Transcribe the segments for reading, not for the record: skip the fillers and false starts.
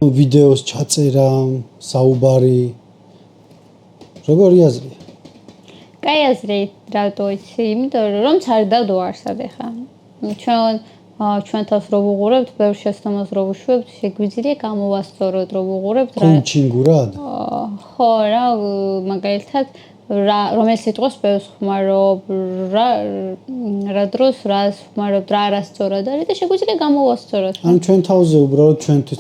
ვიდეოს ჩაწერა, საუბარი. როგორი აზრია? კაი აზრი, რატო იცი? იმიტომ რომ ჩარდავ არსად ახლა. ჩვენ თავს რო ვუყურებთ, ბევრ შეცდომას რო ვუშვებთ, შეგვიძლია გამოვასწოროთ, რო ვუყურებთ რა. კოუჩინგურად? ხო, რა, მაგალითად, რომელ სიტყვას ბევრს ხმარობ, რა დროს რას ხმარობ, რა არასწორად არის და შეგვიძლია გამოვასწოროთ. ან ჩვენ თავზე უბრალოდ ჩვენთვის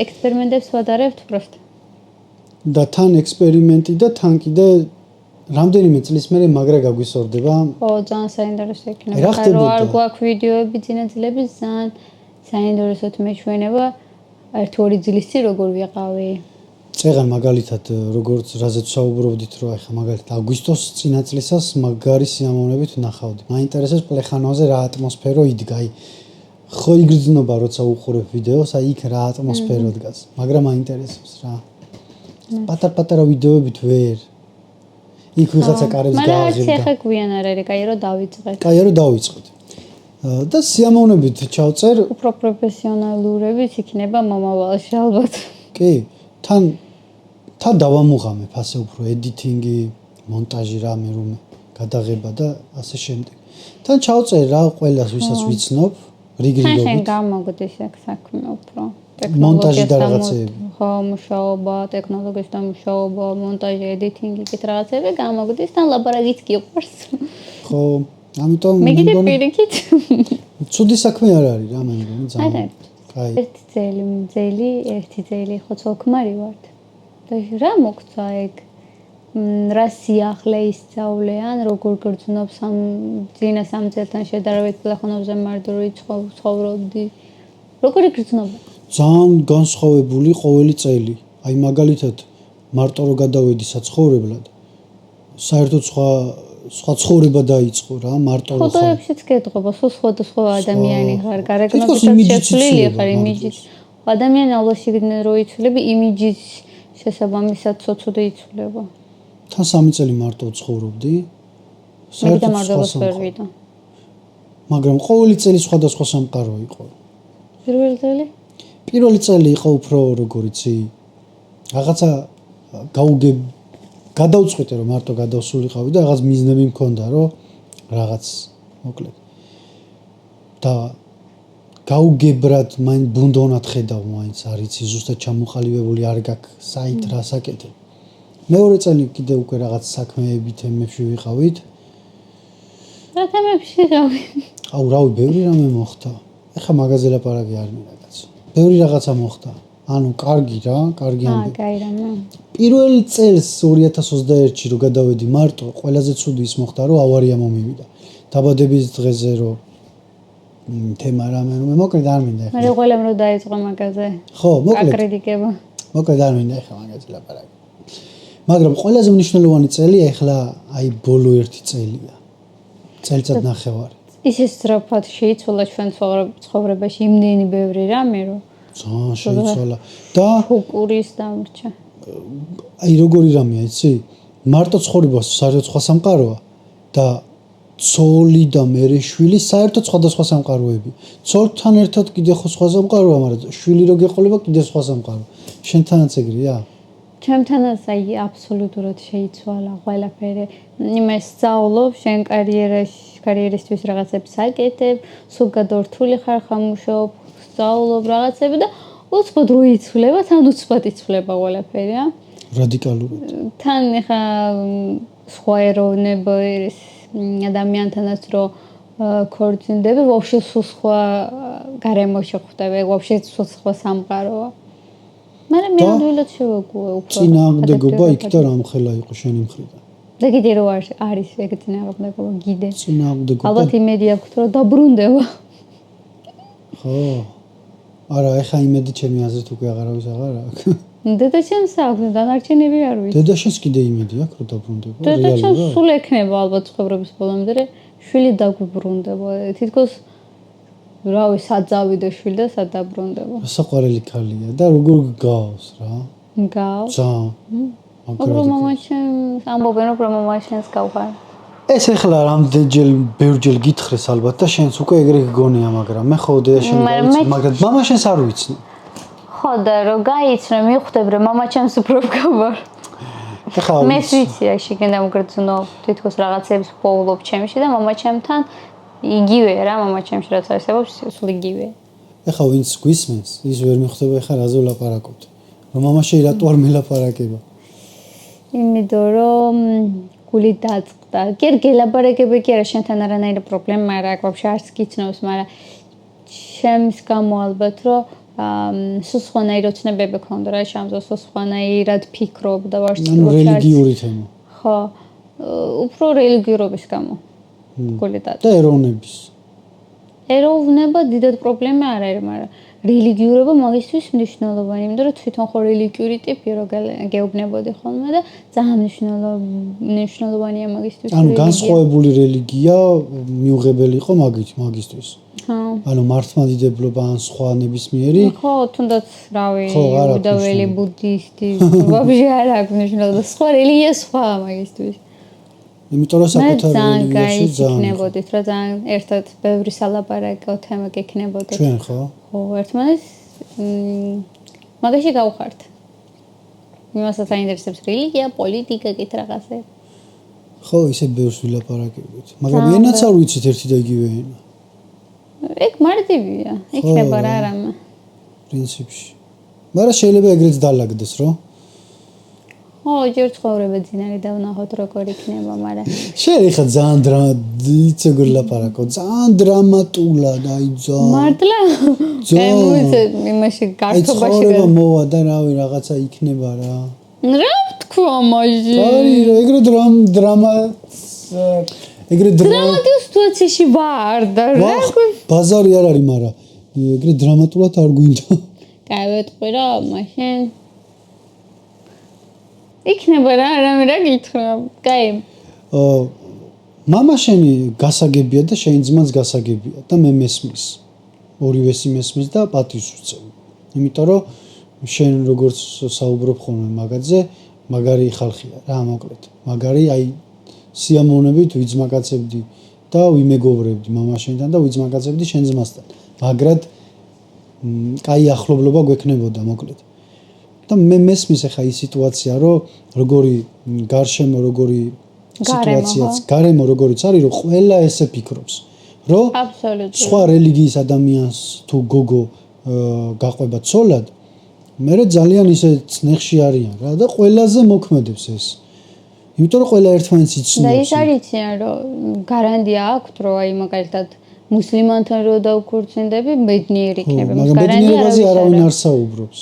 ექსპერიმენტებს ვადარებთ პროსტ. და თან ექსპერიმენტი და თან კიდე რამდენიმე წლის მერე მაგრა გაგვისორდება. ხო, ძალიან საინტერესო იქნება. რო არ გვაქვს ვიდეოები ძინაძლები, ძალიან საინტერესოდ მეჩვენება 1-2 წლის წინ როგორ ვიყავი. წეგან მაგალითად როგორც რაზეც საუბრობდით, რომ ახლა მაგალითად აგვისტოს წინა წლისას მაგარი სიამოვნებით ვნახავდი. მაინტერესებს პლეხანოზე რა ატმოსფერო იდგა. ხო იგრძნობა როცა უყურებ ვიდეოს, იქ რა ატმოსფერო დგას. მაგრამ მაინტერესებს რა. პატარ-პატარა ვიდეოებით ვერ იქ ვიღაცა კარებს გააღებდა. მაგრამ ახლა გვიან არ არის, კაი რომ დავიწყეთ. კაი რომ დავიწყეთ. და სიამოვნებით ჩავწერ. უფრო პროფესიონალურებით იქნება მომავალში ალბათ. კი, თან დავამუღამებ ასე უფრო ედიტინგი, მონტაჟი რამე რომ გადაღება და ასე შემდეგ. თან ჩავწერ რა ყველას ვისაც ვიცნობ, რიგრიგობით. თან გამოგდის აქ საქმე უფრო. მონტაჟი და რაღაცეები. ხო, მუშაობა, ტექნოლოგიის და მუშაობა, მონტაჟი, ედიტინგი, კიდე რაღაცეები გამოგდის, თან ლაბორატორიაც გიყვარს. ხო, ამიტომ მე კიდე პირიქით. ცუდი საქმე არ არის რა მე მგონი ძალიან. არა. კაი. ერთი ძელი ხო ცოლქმარი ვართ. და რა მოგცა ეგ? რა სიახლე ისწავლე ან როგორ გრძნობ ძინა 3 წელთან შედარებით ტელეფონებზე მარტო ცხოვრობდი? როგორი გრძნობა? ძალიან განსხვავებული ყოველი წელი. აი მაგალითად მარტო რო გადავედი საცხოვრებლად, საერთოდ სხვა ცხოვრება დაიწყო რა, მარტო რო ხარ. ფოტოებშიც გეტყობა, სხვა ადამიანი ხარ, გარეგნობისაც შეცვლილი ხარ იმიჯით. ადამიანი ალბათ რო იცვლები, იმიჯის შესაბამისად ცოცხლი იცვლება. თან 3 წელი მარტო ცხოვრობდი. საერთოდ სხვა. მაგრამ ყოველი წელი სხვადასხვა სამყარო იყო. პირველი წელი იყო უფრო როგორიცი რაღაცა გადავწყვიტე რომ მარტო გადავსულიყავი და რაღაც მიზნები მქონდა რომ რაღაც მოკლედ და გაუგებრად მაინც ბუნდონად ხედავ მაინც არიცი ზუსტად ჩამოყალიბებული არ გაქვს საით რა საკეთებ. მეორე წელი კიდე უკვე რაღაც საქმეები თემებში ვიყავით. რა თემებში ვიყავი? აუ რავი ბევრი რამე მოხდა. ეხა მაღაზია ლაპარაკი არ მინდა. ბევრი რაღაცა მოხდა. ანუ კარგი ამბები. კაი რამე. პირველ წელს 2021-ში რო გადავედი მარტო, ყველაზე ცუდი ის მოხდა, რომ ავარია მომივიდა. დაბადების დღეზე რო თემა რამე რომ მოკლედ არ მინდა ეხლა. მე ყველამ რო დაიწყო მაგაზე. ხო, მოკლედ. აკრიტიკება. მოკლედ არ მინდა ეხლა მაგაზე ლაპარაკი. მაგრამ ყველაზე მნიშვნელოვანი წელი ეხლა აი ბოლო 1 წელია. წელიწად ნახევარი. ისე სწრაფად შეიცვალა ჩვენ ცხოვრებაში იმდენი ბევრი რამე რომ ძალიან შეიცვალა და ფოკურის დამრჩა. აი როგორი რამეა იცი? მარტო ცხოვრება საერთოდ სხვა სამყაროა და ცოლი და მერე შვილი საერთოდ სხვადასხვა სამყაროები. ცოლთან ერთად კიდე ხო სხვა სამყაროა, მაგრამ შვილი რო გეყოლება კიდე სხვა სამყარო. შენთანაც ეგრეა? ჩემთანაც აი აბსოლუტურად შეიცვალა ყველაფერი. იმე სწავლობ შენ კარიერისთვის რაღაცებს აკეთებ, სულ რთული ხარ ხამუშობ, სწავლობ რაღაცები და უცბად რო იცვლება, თან უცბად იცვლება ყველაფერი, ა? რადიკალურად. თან ხა სხვა ეროვნება ადამიანთანაც რო ქორწინდები, ვაფშე სულ სხვა გარემოში ხვდები, ვაფშე სულ სხვა სამყაროა. მაგრამ მე ნამდვილად შევაგუე უფრო. წინააღმდეგობა იქ და რამხელა იყო შენი მხრიდან. და კიდე რო არის ეგ წინააღმდეგობა კიდე. წინააღმდეგობა. ალბათ იმედი აქვს რომ დაბრუნდება. ხო. არა, ეხა იმედი ჩემი აზრით უკვე აღარავის აღარ აქვს. დედაშენს აქვს, დანარჩენები არ ვიცი. დედაშენს კიდე იმედი აქვს რომ დაბრუნდება. დედაშენს სულ ექნება ალბათ ცხოვრების ბოლომდე, შვილი დაგვიბრუნდება. თითქოს რავი, საძავი და შვილი და სადაბრუნდება. საყვარელი ქალია და როგორ გავს რა? გავს? ძალიან. უფრო მამაშენს ამბობენ რომ მამაშენს გავხარ. ეს ახლა რამდენჯერ ბევრჯერ გითხრეს ალბათ და შენს უკვე ეგრე გგონია, მაგრამ მე ხო დედაშენ გავიცი, მაგრამ მამაშენს არ ვიცნობ. ხო და რომ გაიცნო მივხვდები რომ მამაჩემს უფრო მგაბარ. მე ვიცი აი შეგენ დამგრძნობ თითქოს რაღაცებს პოულობ ჩემში და მამაჩემთან იგივეა რა მამაჩემში რაც არსებობს სულ იგივეა. ეხლა ვინც გვისმენს ის ვერ მიხვდება ეხლა რაზე ვლაპარაკობთ. რომ მამაში რატო არ მელაპარაკება? იმიტომ რომ გული დაწყდა. კი გელაპარაკები კი არა შენთან არანაირი პრობლემა არ აქვს ვაფშე არც გიცნობს, მაგრამ ჩემს გამო ალბათ რომ სულ სხვანაირი ოცნებები ქონდა რა შამზე სულ სხვანაირად ფიქრობ და ვარსკვლავი რელიგიური თემა. ხო, უფრო რელიგიურობის გამო. გული დაწყდა. და ეროვნების. ეროვნება დიდად პრობლემა არ არის, მაგრამ რელიგიურობა მაგისთვის მნიშვნელოვანია, იმიტომ რომ თვითონ ხო რელიგიური ტიპი რო გეუბნებოდი ხოლმე და ძალიან მნიშვნელოვანია მაგისთვის. ანუ განსხვავებული რელიგია მიუღებელი იყო მაგისთვის. ანუ მართლმადიდებლობა ან სხვა ნებისმიერი? ხო, თუნდაც რავი, იუდაველი, ბუდისტი, ვაფშე არ აქვს მნიშვნელობა. სხვა რელიგია სხვაა მაგისთვის. იმიტომ რომ საკუთარ რელიგიაში იქნებოდით რა ძალიან ერთად ბევრი სალაპარაკო თემა გექნებოდეთ. ჩვენ ხო? ხო, ერთმანეთს მაგაში გავხართ. იმასაც აინტერესებს რელიგია, პოლიტიკა, კიდე რაღაცა. ხო, ისე ბევრს ვილაპარაკებთ. მაგრამ ენაც არ ვიცით ერთი და იგივე ენა. ეგ მარტივია. იქნება რა რამე. პრინციპში. მაგრამ შეიძლება ეგრეც დალაგდეს, რო? ხო, ჯერ ცხოვრება ძინარი დავნახოთ როგორ იქნება, მაგრამ შენ ხა ძალიან იცი როგორ ლაპარაკო, ძალიან დრამატულად, აი ძალიან. მართლა? გემუძე იმაში გართობაში. აი მოვა და რავი რაღაცა იქნება რა. რა თქვა მაჟი? აი ეგრე დრამა დრამატულ სიტუაციაში ვარ და რა ბაზარი არ არის, მაგრამ ეგრე დრამატულად არ გვინდა. გავეტყვი რა, მაშინ იქნება რა, რამე რა გითხრა. კაი. მამა შენი გასაგებია და შენი ძმაც გასაგებია და მე მესმის. ორივეს მესმის და პატივს ვწევ. იმიტომ რომ შენ როგორც საუბრობ ხოლმე მაგაზე, მაგარი ხალხია რა მოკლედ. მაგარი აი სიამოვნებით ვიძმაკაცებდი და ვიმეგობრებდი მამა შენთან და ვიძმაკაცებდი შენ ძმასთან. მაგრად კაი ახლობლობა გვექნებოდა მოკლედ. და მე მესმის ახლა ის სიტუაცია, რომ როგორი გარშემო, როგორი სიტუაციაც, გარემო როგორიც არის, რომ ყველა ესე ფიქრობს, რომ სხვა რელიგიის ადამიანს თუ გოგო გაყვება ცოლად, მე ძალიან ისე წნეხში არიან რა და ყველაზე მოქმედებს ეს. იმიტომ რომ ყველა ერთმანეთს იცნობს. და ის არ იციან, რომ გარანტია აქვს, რომ აი მაგალითად მუსლიმანთან რო დავქორწინდები, ბედნიერი იქნება. მაგრამ ბედნიერებაზე არავინ არ საუბრობს.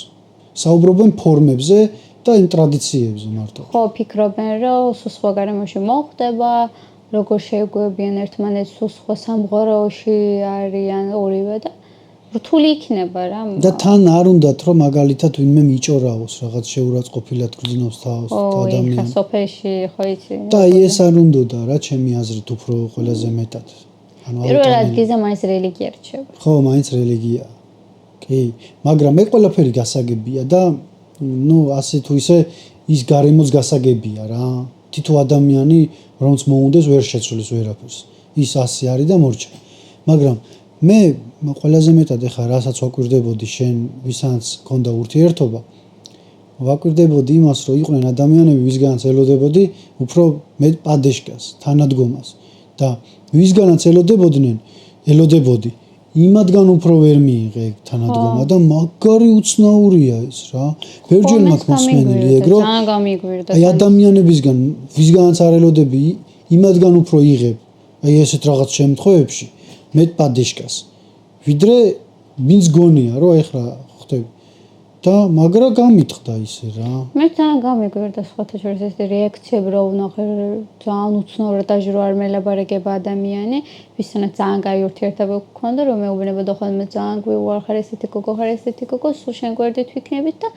საუბრობენ ფორმებზე და იმ ტრადიციებზე მარტო. ხო, ფიქრობენ, რომ სულ სხვა გარემოში მოხდება, როგორ შეეგუებიან ერთმანეთს, სულ სხვა სამყაროში არიან ორივე და რთული იქნება რა. და თან არ უნდათ, რომ მაგალითად ვინმე მიჭორაოს, რაღაც შეურაცხყოფილად გრძნობს თავს ადამიანს. ხო, ხა სოფელში ხო იცი. და ეს არ უნდოდა რა, ჩემი აზრით უფრო ყველაზე მეტად. ანუ პირველ ადგილზე მაინც რელიგია რჩება. ხო, მაინც რელიგია. კი, მაგრამ მე ყველაფერი გასაგებია და ნუ ასე თუ ისე ის გარემოც გასაგებია რა. თითო ადამიანი რომც მოუნდეს ვერ შეცვლის ვერაფერს. ის ასე არის და მორჩა. მაგრამ მე ყველაზე მეტად ეხა რასაც ვაკვირდებოდი შენ ვისაც ქონდა ურთიერთობა ვაკვირდებოდი იმას რომ იყვნენ ადამიანები ვისგანაც ელოდებოდი უფრო მეტ პადეშკას თანადგომას და ვისგანაც ელოდებოდი იმათგან უფრო ვერ მიიღე თანადგომა და მაგარი უცნაურია ეს რა ბევრჯერ მაქვს მოსმენილი ეგრო აი ადამიანებისგან ვისგანაც არ ელოდები იმათგან უფრო იღებ აი ესეთ რაღაც შემთხვევებში მეტ პადეშკას ვიდრე ვინც გონია რომ ეხლა ხვდები და მაგრა გამიტყდა ისე რა მე ძალიან გამიგვირდა სხვათა შორის ეს რეაქციები რო ვნახე ძალიან უცნაურად დაჟრო არ მელაპარაკება ადამიანი ვისთანაც ძალიან კაი ურთიერთობა გქონდა რომ მეუბნებოდა ხოლმე ძალიან გვიუარხარ ესეთი გოგო ხარ ესეთი გოგო სულ შენ გვერდით ვიქნებით და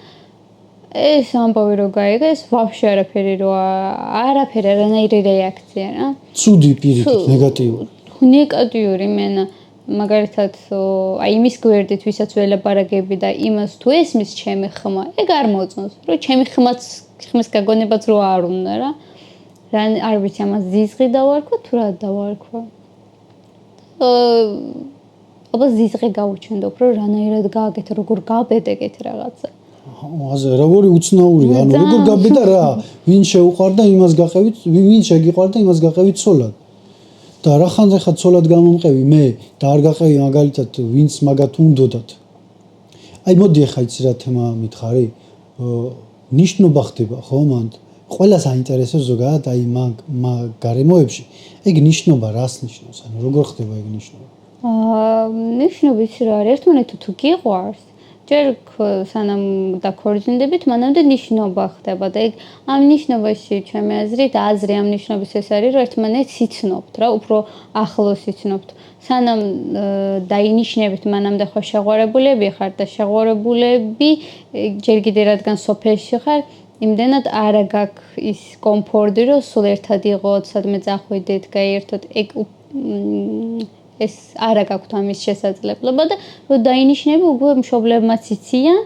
ეს ამბავი რო გაიგე ეს ვაფშე არაფერი არანაირი რეაქცია რა ცუდი პირიქით ნეგატიური მენა მაგალითად აი იმის გვერდით ვისაც ველაპარაკები და იმას თუ ესმის ჩემი ხმა ეგ არ მოწონს რომ ჩემი ხმის გაგონებაც რო არ უნდა რა არ ვიცი ამას ზიზღი დავარქვა თუ რა დავარქვა ალბათ ზიზღე გაუჩენდა უფრო რანაირად გააკეთე, როგორ გაბედეგეთ რაღაცა. ასე როგორი უცნაურია, ანუ როგორ გაბედა რა, ვინ შეუყვარდა იმას გაყევით, ვინ შეგიყვარდა იმას გაყევით ცოლად. და რახან ხა ცოლად გამომყევი მე და არ გაყევი მაგალითად ვინც მაგათ უნდოდათ. აი მოდი ახლა იცი რა თემა მითხარი? ნიშნობა ხდება ხო მან? ყველას აინტერესებს ზოგადად აი მაგ გარემოებში. ეგ ნიშნობა რას ნიშნავს? ანუ როგორ ხდება ეგ ნიშნობა? ნიშნობა ის რა არის, ერთმანეთთან თუ გიყვარს, ჯერ სანამ დაქორწინდებით, მანამდე ნიშნობა ხდება და ეგ ამ ნიშნობაში ჩემი აზრით აზრი ამ ნიშნობის ეს არის, რომ ერთმანეთს იცნობთ რა, უფრო ახლოს იცნობთ. სანამ დაინიშნებით, მანამდე ხო შეყვარებულები ხართ და შეყვარებულები ჯერ კიდე რადგან სოფელში ხარ, იმდენად არა გაქვს ის კომფორტი, რომ სულ ერთად იყოთ, სადმე წახვიდეთ, გაიერთოთ, ეგ ეს არა გაქვთ ამის შესაძლებლობა და რომ დაინიშნები უკვე მშობლებმაც იციან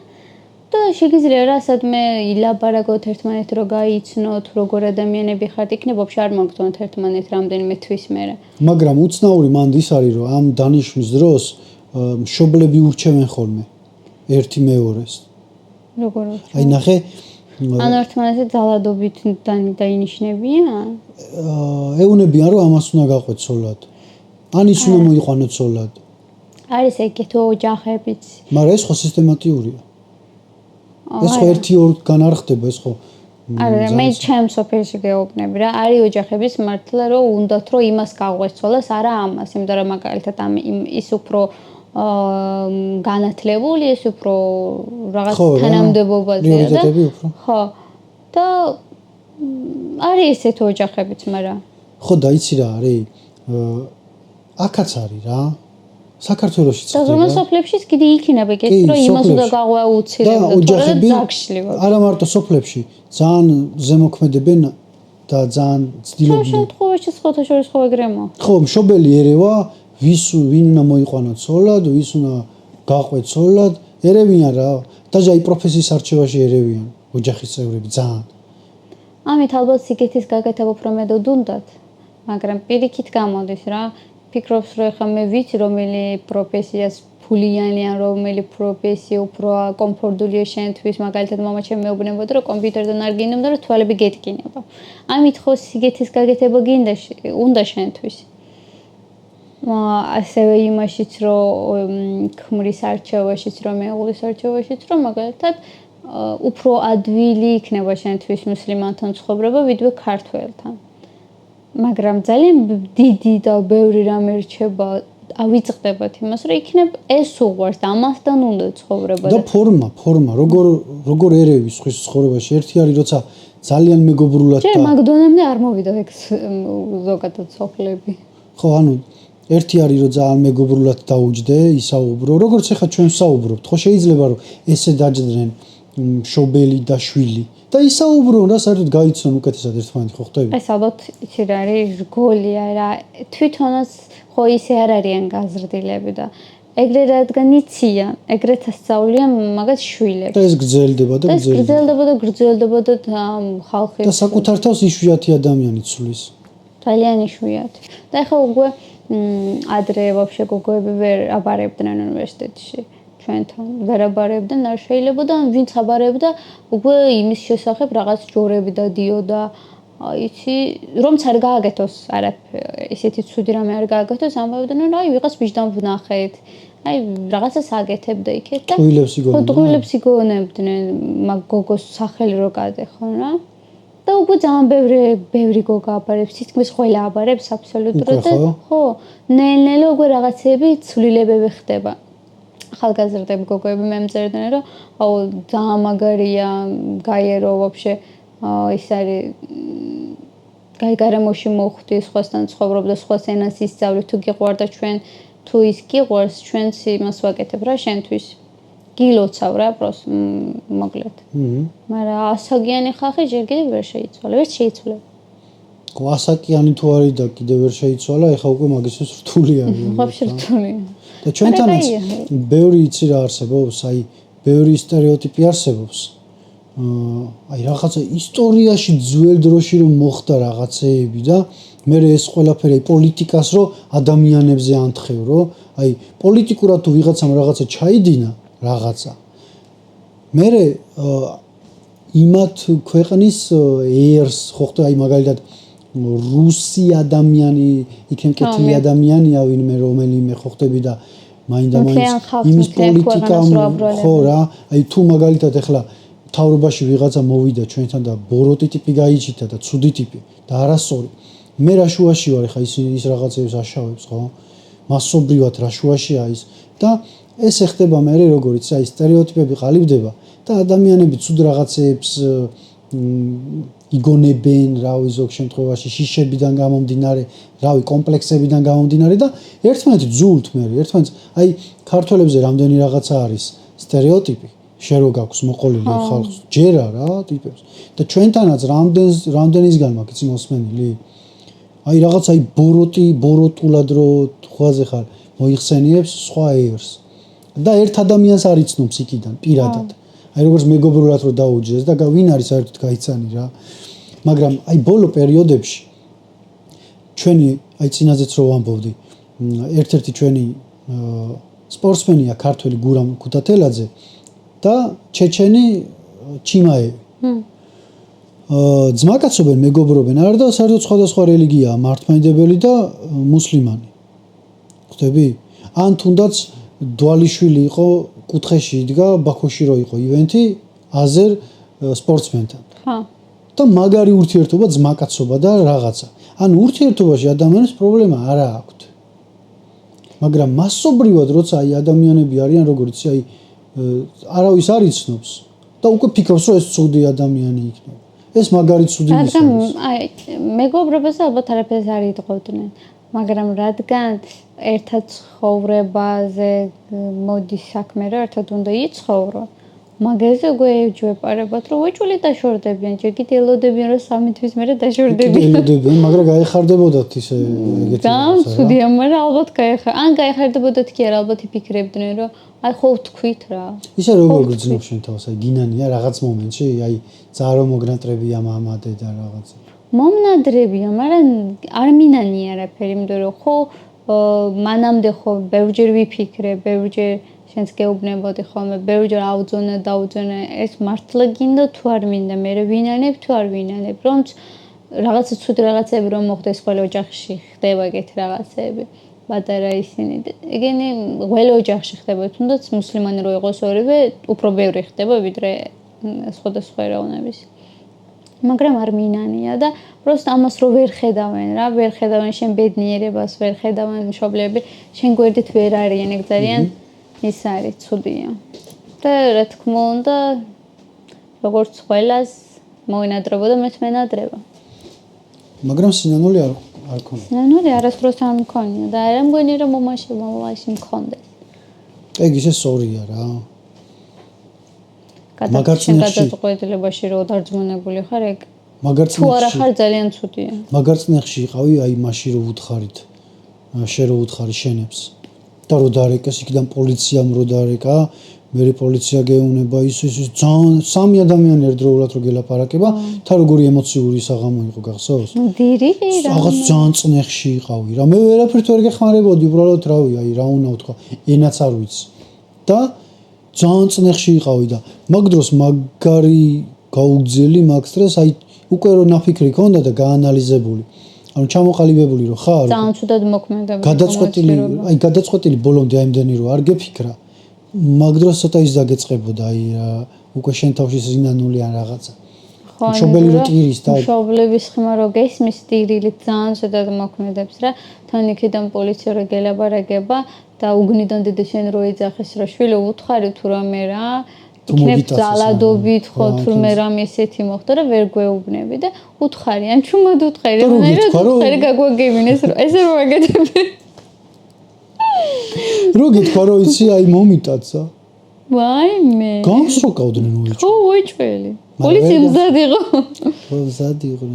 და შეგიძლია რა სადმე ილაბარაკოთ ერთმანეთს რომ გაიცნოთ როგორ ადამიანები ხართ იქნება ვაფშე არ მოგწონთ ერთმანეთს რამდენიმე თვის მერე მაგრამ უცნაური მანდ ის არის რომ ამ დანიშვნის დროს მშობლები ურჩევენ ხოლმე ერთი მეორეს როგორ აი ნახე ანუ ერთმანეთს ძალადობით დაინიშნებიან ეუნებიან რომ ამას უნდა გაყვეთ ცოლად ან ის უნდა მოიყვანოთ ცოლად არის ეგეთი ოჯახებიც მაგრამ ეს ხო სისტემატიურია ეს ხო ერთი ორგან არ ხდება ეს ხო არა მე ჩემ სოფელში გეუბნები რა არის ოჯახების მართლა რომ უნდათ რომ იმას გაყვეს ცოლას არა ამას იმიტომ რომ მაგალითად ის უფრო განათლებული ეს უფრო რაღაც თანამდებობაზეა და ხო და არის ესეთ ოჯახებიც მაგრამ ხო და იცი რა არის აქაც არის რა საქართველოშიც ხდება. და რომელ სოფლებშიც კიდე იქნება ეგეთი რომ იმას უნდა გაყვე აუცილებლად თორემ ძაგშლი ვარ. არა მარტო სოფლებში ძალიან ზემოქმედებენ და ძალიან ცდილობენ. შემთხვევაში სხვათა შორის ხო ეგრემო. ხო, მშობელი ერევა ვინ უნდა მოიყვანოთ ცოლად, ვის უნდა გაყვეთ ცოლად, ერევიან რა. დაჟე აი პროფესიის არჩევაში ერევიან ოჯახის წევრები ძალიან. ამით ალბათ სიგეთის გაკეთება უფრო მეტად უნდათ, მაგრამ პირიქით გამოდის რა. ფიქრობს რომ ხა მე ვიცი რომელი პროფესიას ფულიანი ან რომელი პროფესია უფრო კომფორტულია შენთვის მაგალითად მამა ჩემი მეუბნებოდა რომ კომპიუტერთან არ გინდოდა რომ თვალები გეტკინება ამით ხო სიგეთის გაკეთება გინდა უნდა შენთვის ასევე იმაშიც რომ ქმრის არჩევაშიც რომ მეუღლის არჩევაშიც რომ მაგალითად უფრო ადვილი იქნება შენთვის მუსლიმანთან ცხოვრება ვიდრე ქართველთან მაგრამ ძალიან დიდი და ბევრი რამ ერჩება ავიწყდებათ იმას რომ იქნებ ეს უყვარს და ამასთან უნდა ცხოვრება და ფორმა როგორ ერევი სხვის ცხოვრებაში ერთი არის როცა ძალიან მეგობრულად და მაგდონამდე არ მოვიდა ეგ ზოგადად სოფლები ხო ანუ ერთი არის რომ ძალიან მეგობრულად დაუჯდე ისაუბრო როგორც ახლა ჩვენ საუბრობთ ხო შეიძლება რომ ესე დაჯდნენ მშობელი და შვილი და ისაუბრონ რა საერთოდ გაიცნონ უკეთესად ერთმანეთი ხო ხტები? ეს ალბათ იცი რა არის რგოლია რა თვითონაც ხო ისე არ არიან გაზრდილები და ეგრე რადგან იციან ეგრეთ ასწავლიან მაგას შვილებს და ეს გრძელდება და ხალხი და საკუთარ თავს იშვიათი ადამიანი ცulis ძალიან იშვიათი და ეხლა უკვე ადრე ვაფშე გოგოები ვერ აბარებდნენ უნივერსიტეტში ჩვენთან ვერ აბარებდნენ არ შეიძლება და ვინც აბარებდა უკვე იმის შესახებ რაღაც ჯორები დადიოდა იცი რომც არ გააკეთოს არა ისეთი ცუდი რამე არ გააკეთოს ამბობდნენ რომ აი ვიღაც ვიჟდან ვნახეთ აი რაღაცას აკეთებდა იქეთ და ტყუილებს იგონებდნენ მაგ გოგოს სახელი რო გადეხონ რა და უკვე ძალიან ბევრი გოგა აბარებს თითქმის ყველა აბარებს აბსოლუტურად და ხო ნელ-ნელა უკვე რაღაცები ცვლილებები ხდება ახალგაზრდები გოგოები მე მწერდნენ რომ აუ ძალიან მაგარია გაიერო ვაფშე ის არის გარემოში მოხვდი სხვასთან ცხოვრობდა სხვას ენას ისწავლე თუ გიყვარდა ჩვენ თუ ის გიყვარს ჩვენც იმას ვაკეთებ რა შენთვის გილოცავ რა მოკლედ მაგრამ ასაკიანი ხალხი ჯერ კიდევ ვერ შეიცვალა ვერ შეიცვალა ასაკიანი თუ არის და კიდევ ვერ შეიცვალა ეხა უკვე მაგისთვის რთული არის ვაფშე რთულია და ჩვენთანაც ბევრი იცი რა არსებობს აი ბევრი სტერეოტიპი არსებობს აი რაღაცა ისტორიაში ძველ დროში რომ მოხდა რაღაცეები და მე ეს ყველაფერი პოლიტიკას რო ადამიანებზე ანთხევ, რომ აი პოლიტიკურად თუ ვიღაცამ რაღაცა ჩაიდინა, რაღაცა. მე იმათ ქვეყნის ერს ხო ხტო აი მაგალითად რუსი ადამიანი, იქნებ კეთილი ადამიანია ვინმე რომელიმე ხო ხტები და მაინდა-მაინც იმის პოლიტიკა ხო რა, აი თუ მაგალითად ახლა თავრობაში ვიღაცა მოვიდა ჩვენთან და ბოროტი ტიპი გაიჩიტა და ცუდი ტიპი და არასწორი. მე რა შუაში ვარ ხა ის რაღაცებს აშავებს ხო? მასობრივად რა შუაშია ის და ეს ეხდება მე როგორიც აი სტერეოტიპები ყალიბდება და ადამიანები ცუდ რაღაცებს იგონებენ, რავი ზოგ შემთხვევაში შიშებიდან გამომდინარე, რავი კომპლექსებიდან გამომდინარე და ერთმანეთს ძულთ მე, ერთმანეთს აი ქართველებზე რამდენი რაღაცა არის სტერეოტიპი შენ რო გაქვს მოყოლილი ხალხს ჯერა რა ტიპებს და ჩვენთანაც რამდენისგან მაქვს იცი მოსმენილი აი რაღაც აი ბოროტულად რო ხვაზე ხარ მოიხსენიებს სხვა ერს და ერთ ადამიანს არ იცნობს იქიდან პირადად აი როგორც მეგობრულად რო დაუჯეს და ვინ არის საერთოდ გაიცანი რა მაგრამ აი ბოლო პერიოდებში ჩვენი აი წინაზეც რო ვამბობდი ერთ-ერთი ჩვენი სპორტსმენია ქართველი გურამ ქუთათელაძე და ჩეჩენი ჩიმაევი ძმაკაცობენ მეგობრობენ არა და საერთოდ სხვადასხვა რელიგიაა მართლმადიდებელი და მუსლიმანი ხვდები ან თუნდაც დვალიშვილი იყო კუთხეში იდგა ბაქოში რო იყო ივენთი აზერ სპორტსმენთან ხა და მაგარი ურთიერთობა ძმაკაცობა და რაღაცა ან ურთიერთობაში ადამიანებს პრობლემა არა აქვთ მაგრამ მასობრივად როცა აი ადამიანები არიან როგორც აი არავის არ იცნობს და უკვე ფიქრობს რომ ეს ცუდი ადამიანი იქნება ეს მაგარი ცუდი ის არის აი მეგობრობაზე ალბათ არაფერს არ იტყოდნენ მაგრამ რადგან ერთად ცხოვრებაზე მოდის საქმე რა ერთად უნდა იცხოვრო მაგაზე უკვე ეჯვეპარებათ რომ უჭული დაშორდებიან ჯერ კიდე ელოდებიან რომ 3 თვის მერე დაშორდებიან ელოდებიან მაგრამ გაიხარდებოდათ ისე ეგეთი და ცუდია მაგრამ ალბათ ან გაიხარდებოდათ კი არა ალბათ იფიქრებდნენ რომ აი ხო თქვით რა ისე როგორ გძნობს შენ თავს აი გინანია რაღაც მომენტში აი ზარო მოგნატრებია მამა დედა რაღაცა მომნადრებია მაგრამ არ მინანი არაფერი იმიტომ რომ ხო მანამდე ხო ბევრჯერ ვიფიქრე ბევრჯერ შენს გეუბნებოდი ხოლმე ბევრჯერ აუძონა დაუძონა ეს მართლა გინდა თუ არ მინდა მე ვინანებ თუ არ ვინანებ რომ რაღაცა ცუდი რაღაცები რომ მოხდეს ყველა ოჯახში ხდება ეგეთი რაღაცები პატარა ისინი ეგენი ყველა ოჯახში ხდება თუნდაც მუსლიმანი რო იყოს ორივე უფრო ბევრი ხდება ვიდრე სხვადასხვა ეროვნების მაგრამ არ მინანია და просто ამას რო ვერ ხედავენ რა ვერ ხედავენ შენ ბედნიერებას ვერ ხედავენ მშობლები შენ გვერდით ვერ არიან ეგ ძალიან ის არის ცუდია და რა თქმა უნდა როგორც ყველას მოინადრებოდა მეც მენადრება მაგრამ სინანული არ ქონია სინანული არასდროს არ მქონია და არ ამგვენი რომ მომავალში მქონდეს ეგ ისე სწორია რა გადაწყვეტილებაში რო დარწმუნებული ხარ ეგ თუ არა ხარ ძალიან ცუდია მაგარწნეხში იყავი აი მაშინ რო უთხარით შენ რო უთხარი შენებს და რო დარეკეს იქიდან პოლიციამ რო დარეკა მე პოლიცია გეუნება ის ძალიან სამი ადამიანი ერთდროულად რო გელაპარაკება თა როგორი ემოციური საღამო იყო გახსოვს დირი რა რაღაც ძალიან წნეხში იყავი რა მე ვერაფერთ ვერ გეხმარებოდი უბრალოდ რავი აი რა უნდა ვთქვა ენაც არ ვიცი და ძალიან წნეხში იყავი და მაგ დროს მაგარი გაუგზელი მაგ სტრეს აი უკვე რო ნაფიქრი ქონდა და გაანალიზებული ანუ ჩამოყალიბებული რო ხარ ძალიან ცუდად მოქმედება გადაწყვეტილი ბოლომდე აიმდენი რო არ გეფიქრა მაგ დროს ცოტა ის დაგეწყებოდა აი უკვე შენ თავში ზინანული ან რაღაცა მშობელი რო ტირის და მშობლების ხმა რო გესმის ტირილით ძალიან ცუდად მოქმედებს რა თან იქიდან პოლიცია რო გელაპარაკება და უგნიდან დედა შენ რო ეძახეს რა შვილო უთხარი თუ რამე რა იქნებ ძალადობით ხო თურმე რამე ესეთი მოხდა და ვერ გვეუბნები და უთხარი ან ჩუმად უთხარი რა გაგვაგებინეს რომ ესე რო აგეთები რო გითხრა რომ იცი აი მომიტაცა ვაიმე გამსროკავდნენ უიჭო ხო უიჭველი პოლიცია მზად იყო მზად იყო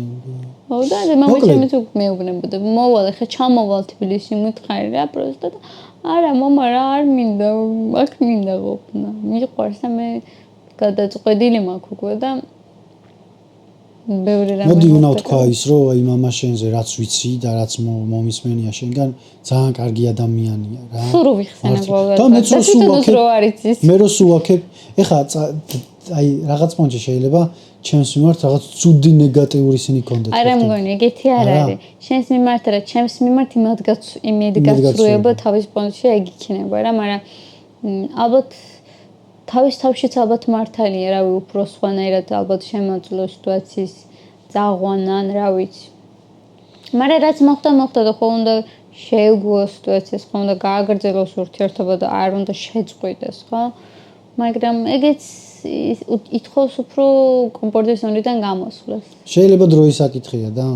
ხო და მამაჩემიც მეუბნებოდა მოვალ ხა ჩამოვალ თბილისში მითხარი რა პროსტა და არა მამა რა არ მინდა აქ მინდა ყოფნა მიყვარს და მე გადაწყვეტილი მაქვს უკვე და ბევრი რამე. მოდი უნდა თქვა ის, რომ აი მამა შენზე რაც ვიცი და რაც მომისმენია შენგან, ძალიან კარგი ადამიანია რა. სულ ვიხსენე ყოველდღე. და მეც რო არ იცის. მე რო სულაქებ, ეხლა აი რაღაც პონჩი შეიძლება ჩემს მიმართ რაღაც ცუდი ნეგატიური სინი კონდეთ. არა მგონი, ეგეთი არ არის. შენს მიმართ რა, ჩემს მიმართ იმედი გასწრუება თავის პონჩში ეგ იქნება რა, მაგრამ ალბათ თავის თავშიც ალბათ მართალია, რავი, უფრო სხვანაირად ალბათ შემოძლო სიტუაციის წაღვანა, რა ვიცი. მაგრამ რაც მოხდა და ხო უნდა შეეგუოს სიტუაციას, ხო უნდა გააგრძელოს ურთიერთობა და არ უნდა შეწყვიტეს, ხო? მაგრამ ეგეც ითხოვს უფრო კომფორტის ზონიდან გამოსვლას. შეიძლება დროის საკითხია და?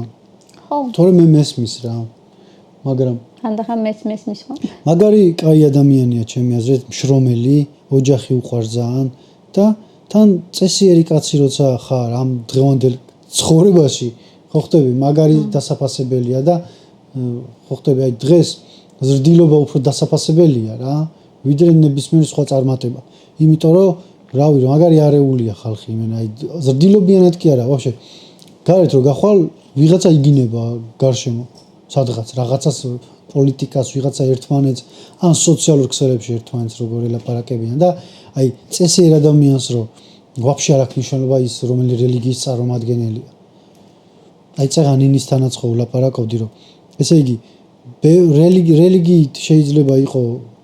ხო. თორე მე მესმის რა. მაგრამ ხანდახან მესმის ხო? მაგარი კაი ადამიანია ჩემი აზრით, მშრომელი, ოჯახი უყვარს ძალიან და თან წესიერი კაცი როცა ხარ ამ დღევანდელ ცხოვრებაში, ხო ხტები, მაგარი დასაფასებელია და ხო ხტები, აი დღეს ზრდილობა უფრო დასაფასებელია რა, ვიდრე ნებისმიერი სხვა წარმატება. იმიტომ რომ რავი, მაგარი არეულია ხალხი, იმენა აი ზრდილობიანად კი არა, ვაფშე. გარეთ რო გახვალ, ვიღაცა იგინება გარშემო, სადღაც რაღაცას პოლიტიკას, ვიღაცა ერთმანეთს, ან სოციალურ ქსელებში ერთმანეთს როგორ ელაპარაკებიან და აი წესიერ ადამიანს რო ვაფშე არ აქვს მნიშვნელობა ის რომელი რელიგიის წარმომადგენელია. აი წეგან ინისთანაც ხო ვლაპარაკობდი რომ ესე იგი რელიგიით შეიძლება იყო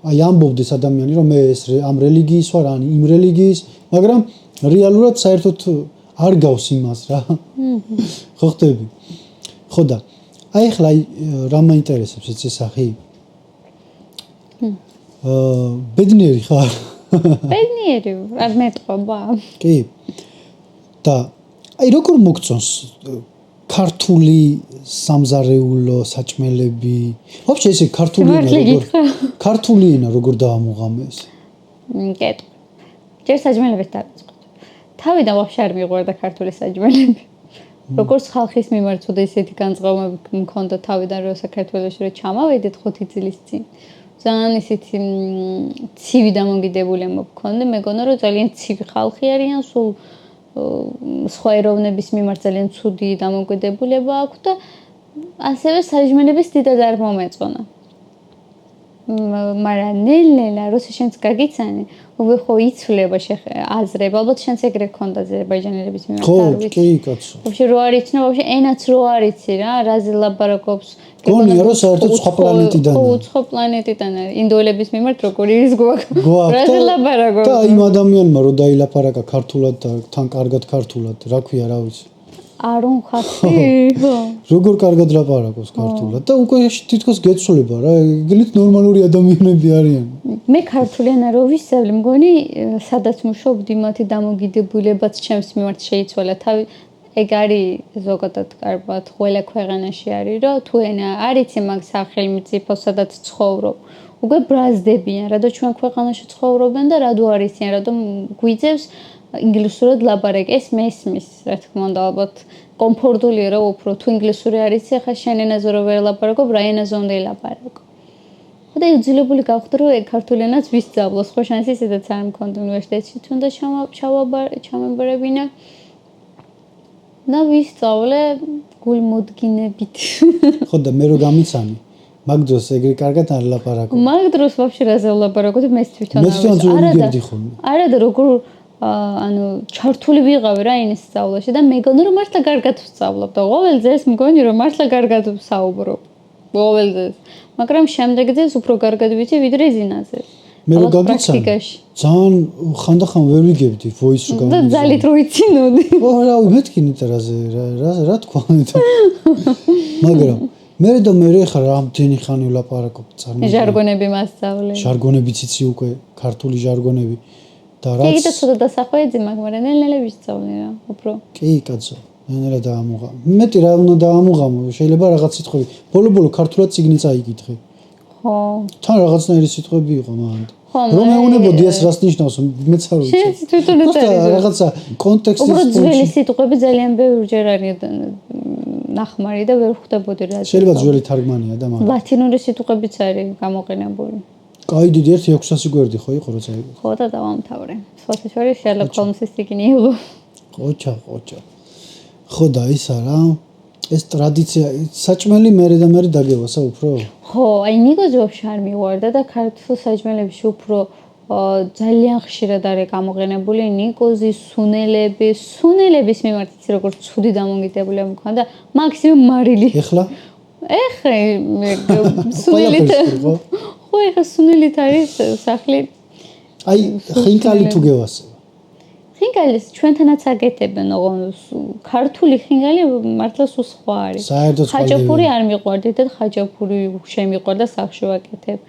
აი ამბობდეს ადამიანი რომ მე ეს ამ რელიგიის ვარ ან იმ რელიგიის, მაგრამ რეალურად საერთოდ არ გავს იმას რა. ხო ხტები. ხო და აი ახლა რა მაინტერესებს იცი სახი? ბედნიერი ხარ? ბედნიერი, არ მეტყობა. კი. და აი როგორ მოგწონს ქართული სამზარეულო საჭმელები? ვაფშე ესე ქართული ენა როგორ დაამოღამეს? კეთო. ჯერ საჭმელებს დავიწყოთ. თავიდან ვაფშე არ მიყვარდა ქართული საჭმელები. როგორც ხალხის მიმართ უდე ისეთი განწყობები მქონდა თავიდან რომ საქართველოში რო ჩამავედით 5 წლის წინ. ძალიან ისეთი ცივი დამოკიდებული მქონდა, მეგონა რომ ძალიან ცივი ხალხი არიან, სულ სხვა ეროვნების მიმართ ძალიან ცუდი დამოკიდებულება აქვს და ასევე საჭმელების დიდად არ მომეწონა. მაგრამ ნელ-ნელა როცა შენც გაგიცანი, უკვე ხო იცვლება აზრება, ალბათ შენც ეგრე გქონდა აზერბაიჯანელების მიმართ არ ვიცი. ხო, კი, კაცო. ვაფშე რო არ იცნო, ვაფშე ენაც რო არ იცი რა, რაზე ლაპარაკობს. გონია რომ საერთოდ სხვა პლანეტიდან. ხო, სხვა პლანეტიდან არის. ინდოელების მიმართ როგორი ის გვაქვს. რაზე ლაპარაკობს. და იმ ადამიანმა რო დაილაპარაკა ქართულად და თან კარგად ქართულად, რა ქვია, რა ვიცი. არონ ხასი, ხო. როგორ კარგად ლაპარაკობს ქართულად და უკვე თითქოს გეცვლება რა, ეგრეთ ნორმალური ადამიანები არიან. მე ქართულენა რო ვისწავლი, მგონი სადაც მუშაობდი მათი დამოკიდებულებაც ჩემს მიმართ შეიცვალა. თავი ეგ არის ზოგადად კარგად ყველა ქვეყანაში არის, რომ თუ ენა არ იცი მაგ სახელმწიფო სადაც ცხოვრობ, უკვე ბრაზდებიან, რადგან ჩვენ ქვეყანაში ცხოვრობენ და რადო არ იციან, რადგან გვიძევს ინგლისურად ლაპარაკი, ეს მესმის, რა თქმა უნდა, ალბათ კომფორტულია რა უფრო თუ ინგლისური არ იცი, ახლა შენ ენაზე რო ვერ ლაპარაკობ, რა ენაზე უნდა ილაპარაკო. და იძულებული გავხდი რომ ეგ ქართულ ენას ვისწავლო, სხვა შანსი ისედაც არ მქონდა უნივერსიტეტში, თუნდაც ჩავაბარებინა. და ვისწავლე გულმოდგინებით. ხო და მე რო გამიცანი, მაგ დროს ეგრე კარგად არ ლაპარაკობ. მაგ დროს ვაფშე რაზე ვლაპარაკობ და მე თვითონ არა და როგორ ანუ ჩართული ვიყავი რა ინის სწავლაში და მეგონა რომ მართლა კარგად ვსწავლობ და ყოველდღე ეს მგონი რომ მართლა კარგად ვსაუბრობ. ყოველდღე. მაგრამ შემდეგზე უფრო კარგად ვიცი ვიდრე ზინაზე. მე რო გაგიცანი ძალიან ხანდახან ვერ ვიგებდი voice რო და ძალით რო იცინოდი. ო რა მეთქი ნიტერაზე რა თქვა მაგრამ მე ხარ რამდენი ხანი ვლაპარაკობ წარმოიდგინე ჟარგონები მასწავლე. ჟარგონებიც იცი უკვე ქართული ჟარგონები და რაც კი და ცოტა დასახვეძი მაგრამ ნელ-ნელა ვისწავლე რა უფრო. კი კაცო ნელ-ნელა დაამოღა. მეტი რა უნდა დაამოღამო შეიძლება რაღაც სიტყვები ბოლო-ბოლო ქართულად ციგნი წაიკითხე. ხო. თან რაღაცნაირი სიტყვები იყო მანდ. რომ მეუნებოდი ეს რას ნიშნავს მეც არ ვიცი. შენ თვითონ რაღაცა კონტექსტის უფრო ძველი სიტყვები ძალიან ბევრჯერ არის ნახმარი და ვერ ხვდებოდი რა. შეიძლება ძველი თარგმანია და მაგრამ ლათინური სიტყვებიც არის გამოყენებული. კაი დიდი 1600 გვერდი ხო იყო როცა იყო. ხო და დავამთავრე. სხვათა შორის შერლოკ ჰოლმსის ციგნი იყო. ყოჩა. ხო და ის არა ეს ტრადიცია საჭმელი მერე და მერე დაგევასა უფრო ხო, აი ნიკოზი ვაფშე არ მიყვარდა და ქართულ საჭმელებში უფრო ძალიან ხშირად არის გამოყენებული ნიკოზი, სუნელების მიმართ იცი როგორ ცუდი დამოკიდებული მქონდა, მაქსიმუმ მარილი. ეხლა სუნელით ხო, ეხლა სუნელით არის სახლი. აი ხინკალი თუ გევასება. ხინკალის ჩვენთანაც აკეთებენ, ქართული ხინკალი მართლა სულ სხვა არის. ხაჭაპური არ მიყვარდით და ხაჭაპური შემიყვარდა სახლში ვაკეთებ.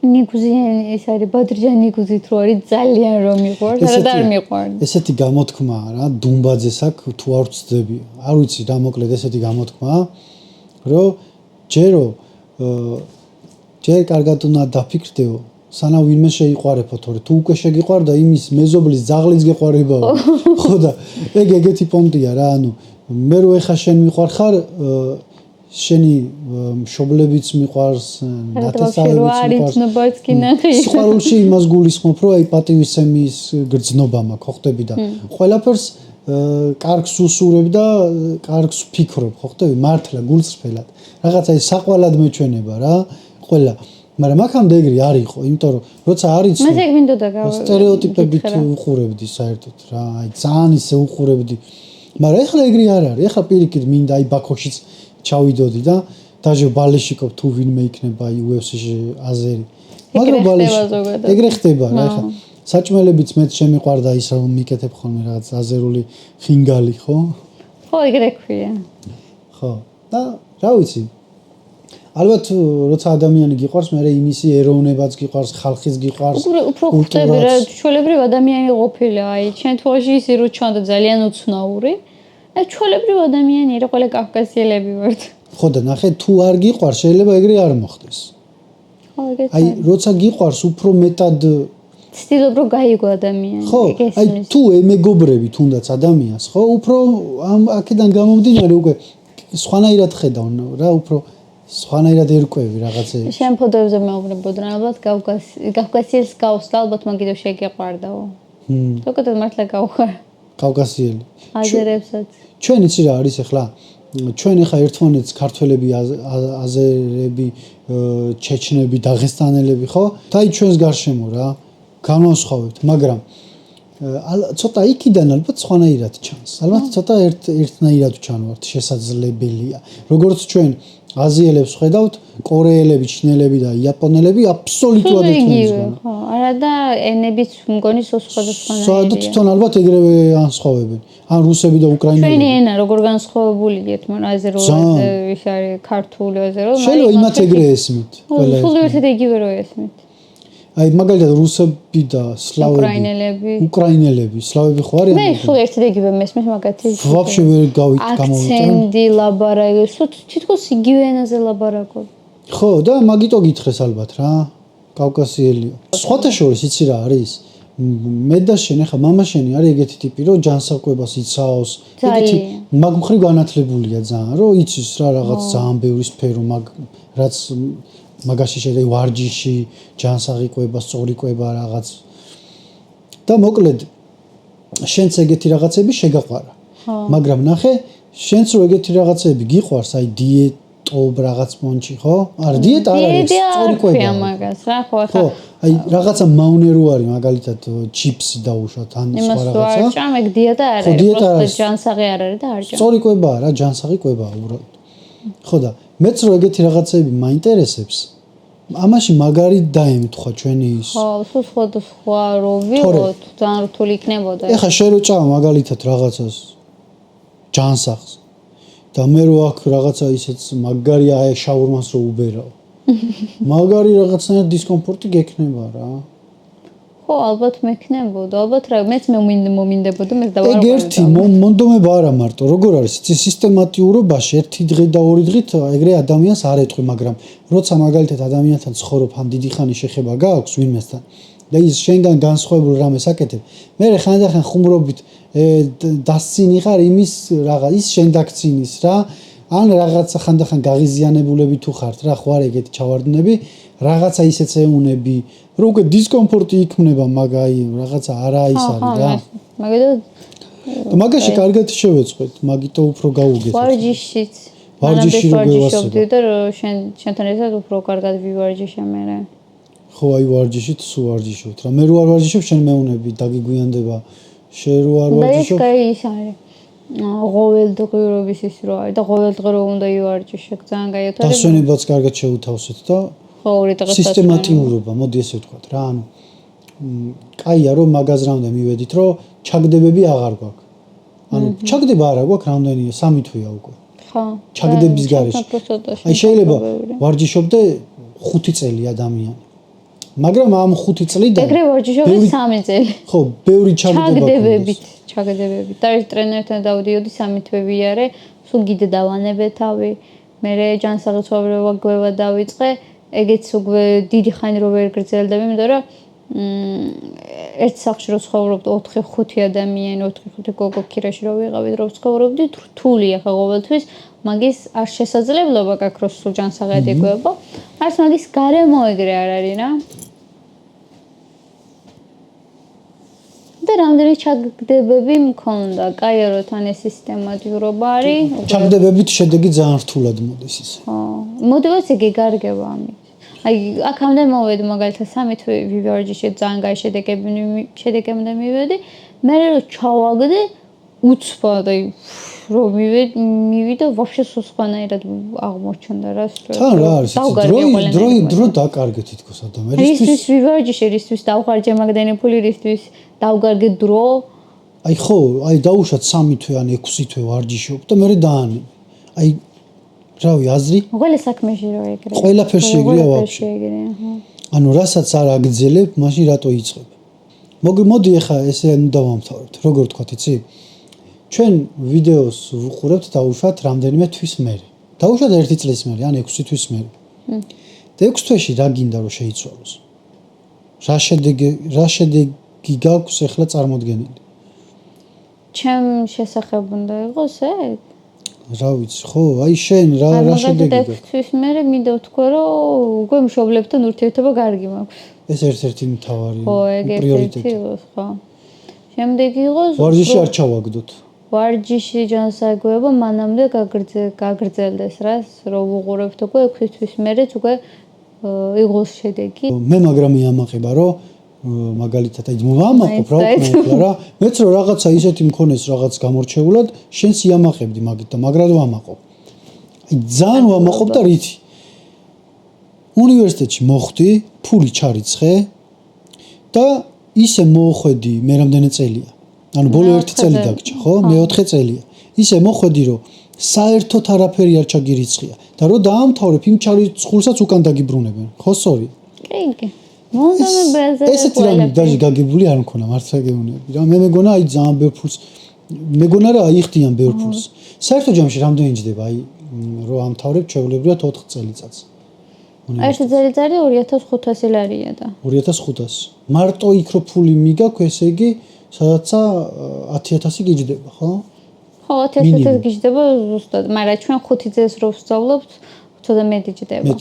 ნიგუზი ეს არის ბადრიჯანი ნიგუზით რო არის ძალიან რომ მიყვარს, არა არ მიყვარს. ესეთი გამოთქმაა რა, დუმბაძეს აქ თუ არ ვწდები. არ ვიცი რა მოკლედ ესეთი გამოთქმაა, რომ ჯერ კარგად უნდა დაფიქრდეო, სანამ ვინმე შეიყვარებო, თორე თუ უკვე შეგიყვარდა იმის მეზობლის ძაღლიც გეყვარებაო. ხო და ეგეთი პონტია რა, ანუ მე რო ეხა შენ მიყვარხარ შენი მშობლებიც მიყვარს, ნათესავებიც მიყვარს. სიყვარულში იმას გულისხმობ, რომ აი პატივისცემის გრძნობა მაქვს, ხო ხტები და ყველაფერს კარგს უსურებ და კარგს ვფიქრობ, ხო ხტები? მართლა გულწრფელად. რაღაცა ის საყვალად მეჩვენება რა, ყველა. მაგრამ აქამდე ეგრე არ იყო, იმიტომ რომ როცა არ იცი, მას ეგ მინდოდა სტერეოტიპებით უყურებდი საერთოდ რა, აი ძალიან ისე უყურებდი. მაგრამ ეხლა ეგრე არ არის, ეხლა პირიქით მინდა აი ბაქოშიც ჩავიდოდი და დაჟე ბალეშიკობ თუ ვინმე იქნება აი UFC-ში აზერი. მაგრამ ბალეში ეგრე ხდება რა, ეხლა საჭმელებიც მეც შემიყვარდა ის რომ მიკეთებ ხოლმე რაღაც აზერული ხინგალი, ხო? ხო, ეგრე ქვია. ხო. და რა ვიცი. ალბათ როცა ადამიანი გიყვარს, მე იმისი ეროვნებაც გიყვარს, ხალხის გიყვარს. უფრო ხტები რა, ჩვეულებრივ ადამიანი ყოფილა, აი ჩვენ თვალში ისე რო ჩანდა ძალიან უცნაური. აი ჩვეულებრივ ადამიანი რა, ყველა კავკასიელები ვართ. ხო და ნახე თუ არ გიყვარს, შეიძლება ეგრე არ მოხდეს. ხო, ეგეც. აი როცა გიყვარს, უფრო მეტად ცდილობ რომ გაიგო ადამიანი. ხო, აი თუ მეგობრები თუნდაც ადამიანს, ხო, უფრო აქედან გამომდინარე უკვე სხვანაირად ხედავ რა, უფრო სხვანაირად ერკვევი რაღაცეები. შენ ფოტოებზე მეუბნებოდ რა, ალბათ კავკასიელს გავსვლა, ალბათ მაგ კიდევ შეგეყვარდაო. ზოგადად მართლა გავხარ. კავკასიელი. აზერებსაც. ჩვენ იცი რა არის ახლა? ჩვენ ახლა ერთმანეთს ქართველები, აზერები, ჩეჩნები, დაღესტანელები, ხო? და აი ჩვენს გარშემო რა, განვასხვავებთ, მაგრამ ცოტა იქიდან ალბათ სხვანაირად ჩანს. ალბათ ცოტა ერთნაირად ჩანვართ, შესაძლებელია. როგორც ჩვენ აზიელებს ხედავთ, კორეელები, ჩინელები და იაპონელები აბსოლუტურად ერთნაირია. ხო, არა და ენებიც მგონი სხვადასხვანაირია. საერთოდ თვითონ ალბათ ეგრევე ანსხვავებენ. ან რუსები და უკრაინელები. ჩვენი ენა როგორ განსხვავებულია ერთმანეთთან, აზერულად ის არის ქართული აზერულად. შეიძლება იმათ ეგრე ესმით. ყველა სულ ერთად იგივე რო ესმით. აი მაგალითად რუსები და სლავები, უკრაინელები, სლავები ხო არიან? მე სულ ერთად იგივე მესმის მაგათი. ვაფშე ვერ გამოვიტანე. აქცენტი, ლაბარაკი, სულ თითქოს იგივე ენაზე ლაბარაკობ. ხო, და მაგიტო გითხრეს ალბათ რა, კავკასიელი. სხვათა შორის იცი რა არის? მე და შენ ახლა მამა შენი არის ეგეთი ტიპი, რომ ჯანსაღკვებას იცავს, ეგეთი მაგ მხრივ განათლებულია ძალიან, რომ იცის რა რაღაც ძალიან ბევრი სფერო, რაც მაგაში შეიძლება ვარჯიში, ჯანსაღი კვება, სწორი კვება რაღაც. და მოკლედ შენც ეგეთი რაღაცები შეგაყვარა. მაგრამ ნახე, შენც რო ეგეთი რაღაცები გიყვარს, აი დიეტობ რაღაც პონჩი, ხო? არა, დიეტა არ არის, სწორი კვება. დიეტა მაგას რა, ხო, ახლა. აი რაღაცა მავნე რო არის, მაგალითად ჩიპსი დაუშვათ, ან სხვა რაღაცა. იმას ვარჭამ, ეგ დიეტა არ არის, просто ჯანსაღი არ არის და არ ჭამ. სწორი კვებაა რა, ჯანსაღი კვებაა უბრალოდ. ხო და მეც რო ეგეთი რაღაცები მაინტერესებს, ამაში მაგარი დაემთხვა ჩვენი ის. ხო, სულ სხვა რო ვიღოთ, ძალიან რთული იქნებოდა. ეხლა შენ რო ჭამ მაგალითად რაღაცას ჯანსაღს და მე რო აქ რაღაცა ისეც მაგარი აი შაურმას რო უბერავ. მაგარი რაღაცნაირად დისკომფორტი გექნება რა. ხო, ალბათ მექნებოდა, ალბათ რა, მეც მომინდებოდა, მე დავარო. ეგ ერთი მონდომება არა მარტო, როგორ არის, იცი სისტემატიურობაში ერთი დღე და ორი დღით ეგრე ადამიანს არ ეტყვი, მაგრამ როცა მაგალითად ადამიანთან ცხოვრობ, ან დიდი ხანი შეხება გააქვს ვინმესთან და ის შენგან განსხვავებულ რამეს აკეთებ, მე ხანდახან ხუმრობით დასცინი ხარ იმის რაღაც, ის შენ დაგცინის რა, ან რაღაცა ხანდახან გაღიზიანებულები თუ ხართ რა, ხო არ ეგეთი ჩავარდნები, რაღაცა ისეც ეუნები, რომ უკვე დისკომფორტი იქმნება, მაგაი რაღაცა არა ის არის რა. მაგალითად და მაგაში კარგად შევეწყვეთ, მაგიტო უფრო გაუგეთ. ვარჯიშიც. ვარჯიში რო ვარჯიშობდი და შენთან ერთად უფრო კარგად ვივარჯიშე მე. ხო, აი ვარჯიშით სულ ვარჯიშობთ რა. მე რო არ ვარჯიშობ, შენ მეუნები დაგიგვიანდება. შენ რო არ ვარჯიშობ. და ის არის. ყოველდღიურობის ის რო არის და ყოველდღე რო უნდა ივარჯიშე, ძალიან გაიოთარ. დასვენებაც კარგად შევთავსეთ და ხო, ორი დღეს სისტემატიურობა, მოდი ესე ვთქვათ რა, ანუ კაია რომ მაგაზრამდე მივედით, რომ ჩაგდებები აღარ გვაქვს. ანუ ჩაგდება არა გვაქვს რამდენია, 3 თვეა უკვე. ხო. ჩაგდების გარეშე. აი შეიძლება ვარჯიშობდე 5 წელი ადამიანი. მაგრამ ამ 5 წლიდან ეგრე ვარჯიშობდი 3 წელი. ხო, ბევრი ჩაგდებებით. და ეს ტრენერთან დავდიოდი 3 თვე ვიარე, სულ გიდე დავანებე თავი. მე ჯანსაღმწეობა გვევა დავიწყე, ეგეც უკვე დიდი ხანი რო ვერ გრძელდები, იმიტომ რომ ერთ სახლში რო ცხოვრობთ 4-5 ადამიანი, 4-5 გოგო ქირაში რო ვიყავით, რო ცხოვრობდით, რთულია ხა ყოველთვის, მაგის არ შესაძლებლობა გაქვს რო სულ ჯანსაღად ეგვება. არც მაგის გარემო ეგრე არ არის რა. და რამდენი ჩაგდებები მქონდა, კაია რო თან ეს სისტემატიურობა არის. ჩაგდებებით შედეგი ძალიან რთულად მოდის ისე. ხო, მოტივაცია გეგარგება ამით. აი, აქამდე მოვედი მაგალითად 3 თვე ვივარჯიშე, ძალიან კაი შედეგებამდე მივედი. მე რო ჩავაგდე უცბად, აი, რომ მივიდა ვაფშე სხვანაირად აღმოჩნდა რა. თან რა არის? დრო დაკარგე თითქოს ადამიანისთვის. რისთვის ვივარჯიშე, რისთვის დავხარჯე მაგდენი ფული, რისთვის დავგარგე დრო. აი ხო, აი დაუშვათ 3 თვე ან 6 თვე ვარჯიშობ და მე დაანები. აი რავი, აზრი? ყველა საქმეში რო ეგრე. ყველაფერში ეგრეა ვაფშე. ანუ რასაც არ აგძელებ, მაშინ რატო იწყებ? მოდი ახლა ესე დავამთავრებთ. როგორ თქვა, იცი? ჩვენ ვიდეოს ვუყურებთ დაუშვათ რამდენიმე თვის მერე. დაუშვათ 1 წლის მერე, ან 6 თვის მერე. და 6 თვეში რა გინდა რომ შეიცვალოს? რა შედეგი გაქვს ახლა წარმოდგენილი? ჩემ შესახებ უნდა იყოს ეგ? რა ვიცი, ხო, აი შენ რა შედეგი გაქვს? 6 თვის მერე მინდა ვთქვა, რომ უკვე მშობლებთან ურთიერთობა კარგი მაქვს. ეს ერთ-ერთი მთავარი პრიორიტეტი იყოს, ხო. შემდეგი იყოს ვარჯიში არ ჩავაგდოთ. ვარჯიში ჯანსაღმწეობა მანამდე გაგრძელდეს რას, რომ ვუყურებთ უკვე 6 თვის მერეც უკვე იყოს შედეგი. მე მაგრამ მიამაყება, რომ მაგალითად აი მოვამაყობ რა უკმეფლა რა, მეც რომ რაღაცა ისეთი მქონეს რაღაც გამორჩეულად, შენს იამაყებდი მაგით და მაგრად ვამაყობ. აი ძალიან ვამაყობ და რითი? უნივერსიტეტში მოხვდი, ფული ჩარიცხე და ისე მოხვედი მე რამდენი წელია. ანუ ბოლო 1 წელი დაგჭა, ხო? მე-4 წელია. ისე მოხვედი, რომ საერთოდ არაფერი არ ჩაგირიცხია და რომ დაამთავრებ იმ ჩარიცხულსაც უკან დაგიბრუნებენ. ხო, სორი. კი. მომდომე ბეზე. ესეთი რამე დაჟე გაგებული არ მქონა, მართლა გეუბნები. რა მე მეგონა აი ძალიან ბევრ ფულს მეგონა რა აიხდიან ბევრ ფულს. საერთო ჯამში რამდენი ჯდება აი რომ ამთავრებ ჩვეულებრივად 4 წელიწადს. ერთი წელიწადი 2500 ლარია და 2500. მარტო იქ რო ფული მიგაქვს, ესე იგი სადაცა 10000 გიჯდება, ხო? ხო, 10000 გიჯდება ზუსტად, მაგრამ ჩვენ 5 წელს რო ვსწავლობთ, ცოტა მეტი ჯდება.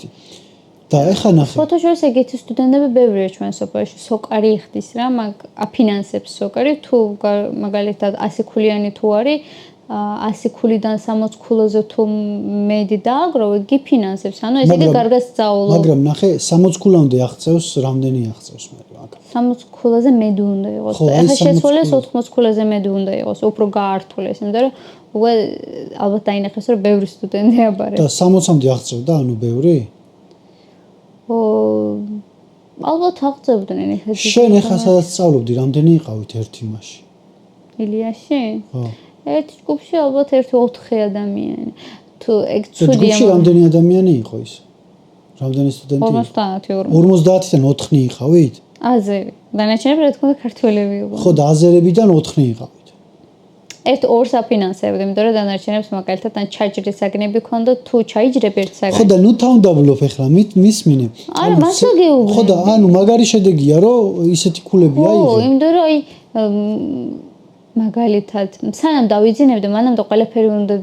და ეხა ნახე. ფოტოშოპის ეგეთი სტუდენტები ბევრია ჩვენ სოფელში, სოკარი იხდის რა, აფინანსებს სოკარი, თუ მაგალითად 100 ქულიანი თუ არის 100 ქულიდან 60 ქულაზე თუ მედი დააგროვე, გიფინანსებს. ანუ ეს იგი კარგად სწავლობ. მაგრამ ნახე, 60 ქულამდე აღწევს, რამდენი აღწევს მე მაგ. 60 ქულაზე მედი უნდა იყოს. ეხლა შეცვალეს 80 ქულაზე მედი უნდა იყოს, უფრო გაართულეს, იმიტომ რომ უკვე ალბათ დაინახეს, რომ ბევრი სტუდენტი აბარებს. და 60-მდე აღწევდა, ანუ ბევრი? ალბათ აღწევდნენ ეხლა. შენ ეხლა სადაც სწავლობდი, რამდენი იყავით ერთ იმაში? ილიაში? ხო. ერთ ჯგუფში ალბათ 1-4 ადამიანი. თუ ეგ ცუდია. ჯგუფში რამდენი ადამიანი იყო ის? რამდენი სტუდენტი? 50-დან 4 იყავით? აზერი. დანარჩენები რა თქმა უნდა ქართველები იყვნენ. ხო, და აზერებიდან 4 იყავით. ერთ-ორს აფინანსებდი, იმიტომ რომ დანარჩენებს მაგალითად ან ჩაჯრის საგნები ქონდა, თუ ჩაიჯრებ ერთ საგნს. ხო და ნუ თავდაბლობ ახლა მისმინე. არა, მასა გეუბნები. ხო და ანუ მაგარი შედეგია, რომ ისეთი ქულები აიღე. ხო, იმიტომ რომ აი მაგალითად, სანამ დავიძინებდი, მანამდე ყველაფერი უნდა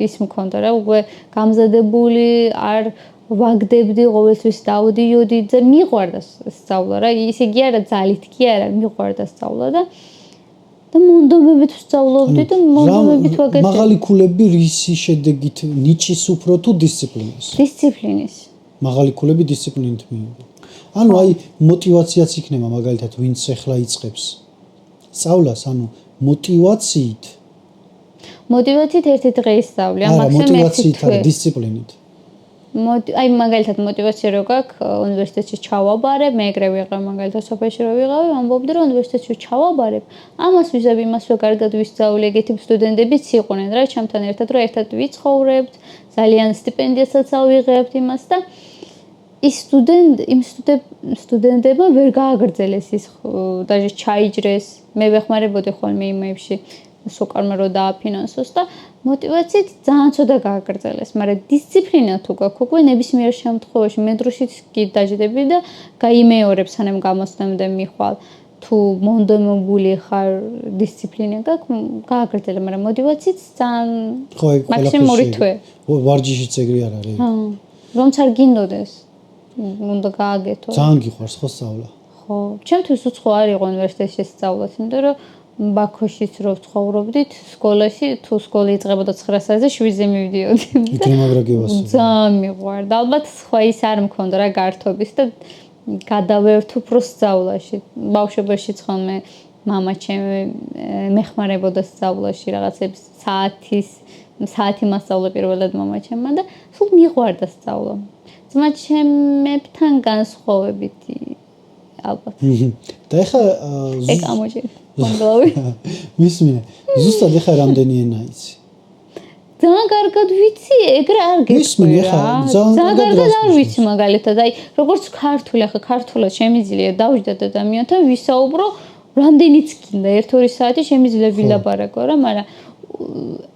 ის მქონდა რა, უკვე გამზადებული, არ ვაგდებდი, ყოველთვის დავდიოდი და მიყვარდა სწავლა რა. ისე კი არა, ძალით კი არა, მიყვარდა სწავლა და და მონდომებით ვსწავლობდი და მონდომებით ვაგეთე. მაღალი ქულები რისი შედეგით ნიჭის უფრო თუ დისციპლინის? დისციპლინის. მაღალი ქულები დისციპლინით მიიღო. ანუ აი мотиваციაც იქნება მაგალითად ვინც ახლა იწყებს სწავლას, ანუ мотиваციით. мотиваციით ერთი დღე ისწავლე, არა, მაქსიმუმ ერთი мотиваციით თვე. არა, დისციპლინით. აი მაგალითად мотиваცია რო გაქვს უნივერსიტეტში ჩავაბარებ, მე ეგრე ვიყავ მაგალითად სოფელში რო ვიყავი, ამბობდი რომ უნივერსიტეტში ჩავაბარებ, ამას ვიზავ იმასვე კარგად ვისწავლე, ეგეთი სტუდენტებიც იყვნენ რა, ჩემთან ერთად რო ერთად ვიცხოვრებთ, ძალიან სტიპენდიასაც ავიღებთ იმას და ის სტუდენტებმა ვერ გააგრძელეს ის დაჟე ჩაიჯრეს, მე ვეხმარებოდი ხოლმე იმებში სოკარმა რო დააფინანსოს და мотиваციით ძალიან ცოტა გააგრძელეს, მაგრამ დისციპლინა თუ გაქვს უკვე ნებისმიერ შემთხვევაში მე დროშიც კი დაждები და გაიმეორებ სანამ გამოსვლამდე მიხვალ თუ მონდომებული ხარ დისციპლინა გაქვს გააგრძელე, მაგრამ мотиваციით ძალიან მაქსიმუმ 2 თვე. ვარჯიშიც ეგრე არ არის. რომც არ გინდოდეს უნდა გააგეთო. ძალიან გიყვარს ხო სწავლა? ხო, ჩემთვის უცხო არ იყო უნივერსიტეტში სწავლაც, იმიტომ რომ ბაქოშიც რო ვცხოვრობდით, სკოლაში თუ სკოლა იწყებოდა 9-ზე 7-ზე მივდიოდი. იქნებ მაგრაგებას. ძალიან მიყვარდა. ალბათ სხვა ის არ მქონდა რა გართობის და გადავერთ უფრო სწავლაში. ბავშვობაშიც ხოლმე მამა ჩემი მეხმარებოდა სწავლაში რაღაცებს საათი მასწავლა პირველად მამა ჩემმა და სულ მიყვარდა სწავლა. ძმა ჩემებთან განსხვავებით ალბათ. და ეხა ეგ ამოჭირე. მომგლავი. მისმინე. ზუსტად ეხა რამდენი ენა იცი? ძალიან კარგად ვიცი, ეგრე არ გეტყვი რა. ძალიან კარგად არ ვიცი მაგალითად, აი როგორც ქართული, ახლა ქართულად შემიძლია დავждდეთ ადამიანთან ვისაუბრო, რამდენიც გინდა 1-2 საათი შემიძლია ვილაპარაკო რა, მაგრამ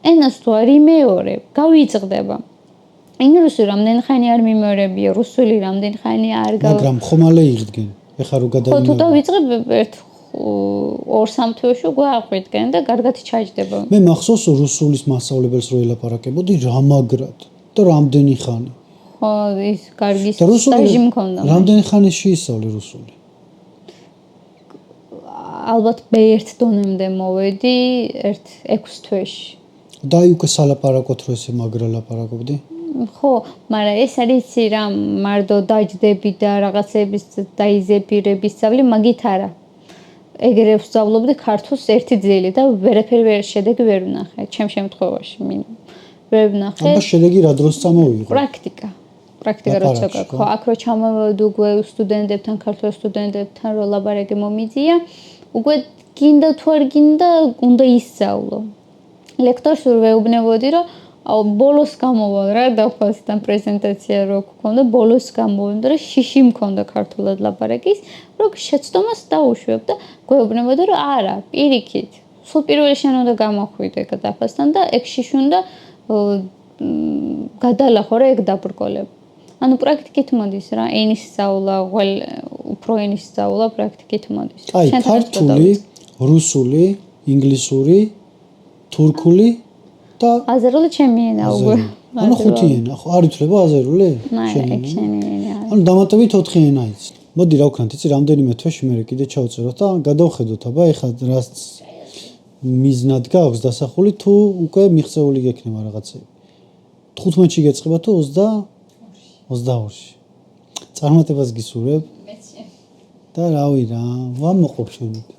ენას თუ არ იმეორებ, გავიწყდება. ინგლისური რამდენი ხანი არ მიმეორებია, რუსული რამდენი ხანი არ მაგრამ ხომალე იღდგენ. ეხა რო გადავიმეორე. ხო, თუ დავიწყებ 2-3 თვეში უკვე აღვიდგენ და კარგად ჩაჯდება. მე მახსოვს რუსულის მასწავლებელს რო ელაპარაკებოდი რა მაგრად და რამდენი ხანი. ხო, ის კარგი სტაჟი მქონდა. რამდენი ხანი შეისწავლე რუსული? ალბათ B1 დონემდე მოვედი 6 თვეში. და აი უკვე სალაპარაკოთ რო ესე მაგრა ლაპარაკობდი? ხო, მაგრამ ეს არის რა, მარტო დაჯდები და რაღაცების დაიზეპირების სწავლი მაგით არა. ეგრე ვსწავლობდი ქართულს ერთი ძელი და ვერაფერი შედეგი ვერ ვნახე, ჩემ შემთხვევაში ვერ ვნახე. აბა შედეგი რა დროს წამოვიღო? პრაქტიკა როცა გაქვს. ხო, აქ რო ჩამოვედი უკვე სტუდენტებთან, ქართულ სტუდენტებთან რო ლაპარაკი მომიძია, უკვე გინდა თუ არ გინდა, უნდა ისწავლო. ლექტორს ვეუბნებოდი, რომ ბოლოს გამოვალ რა დაფასთან პრეზენტაცია რო გქონდა, ბოლოს გამოვიდა, რომ შიში მქონდა ქართულად ლაპარაკის, რომ შეცდომას დაუშვებ და გვეუბნებოდა, რომ არა, პირიქით. სულ პირველი შენ უნდა გამოხვიდე დაფასთან და ეგ შიში უნდა გადალახო რა ეგ დაბრკოლებ. ანუ პრაქტიკით მოდის რა, ენის სწავლა, უფრო ენის სწავლა პრაქტიკით მოდის. აი, ქართული, რუსული, ინგლისური, თურქული და აზერული ჩემი ენა უკვე. ანუ 5 ენა, ხო, არ ითვლება აზერული? შენი ენა. ანუ დამატებით 4 ენა იცი. მოდი რა ვქნათ, იცი, რამდენიმე თვეში მე კიდე ჩავწეროთ და გადავხედოთ, აბა ეხლა რაც მიზნად გაქვს დასახული თუ უკვე მიღწეული გექნება რაღაცები. 15-ში გეწყება თუ 22-ში. წარმატებას გისურვებ. და რავი რა, ვამოყოფ შენით.